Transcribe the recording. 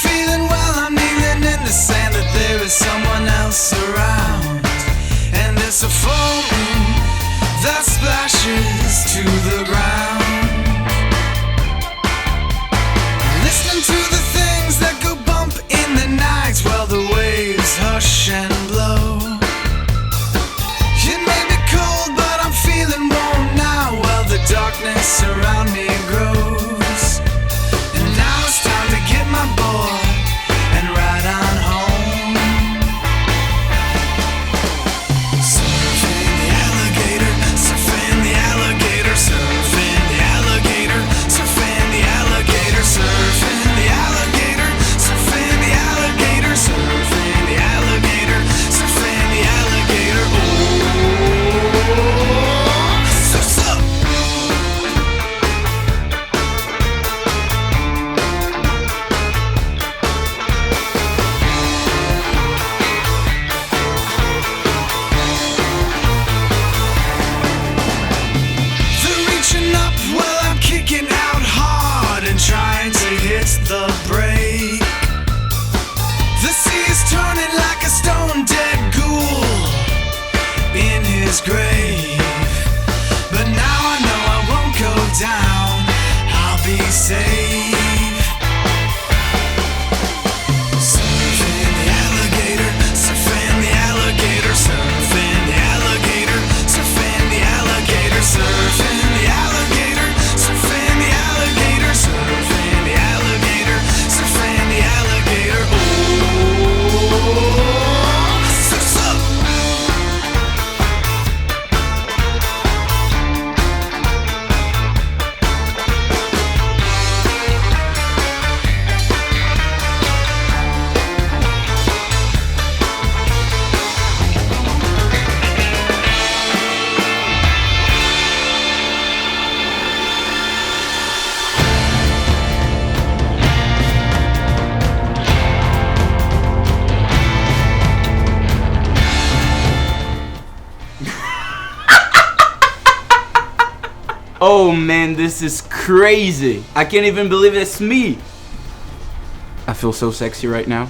feeling while I'm kneeling in the sand that there is someone else around. And it's a full moon that splashes to the ground. Listening to the things that go bump in the night while the waves hush and blow. It may be cold, but I'm feeling warm now while the darkness around me grows. And now it's time to get my board and ride on home. Surfing the alligator, surfing the alligator, surfing the alligator, surfing the alligator, surfing the alligator, surfing the alligator, surfing the alligator, surfing the alligator. Oh, surf's up. They're reaching up while I'm kicking out hard and trying to hit the brake. The sea is turning like a stone dead ghoul in his grave. But now I know I won't go down, I'll be safe. Surfing the alligator, surfing the alligator, surfing the alligator, surfing the alligator, surfing the alligator, surfing the alligator, surfing the alligator, surfing the alligator. Oh, surf's up. Oh man, this is crazy. I can't even believe it's me. I feel so sexy right now.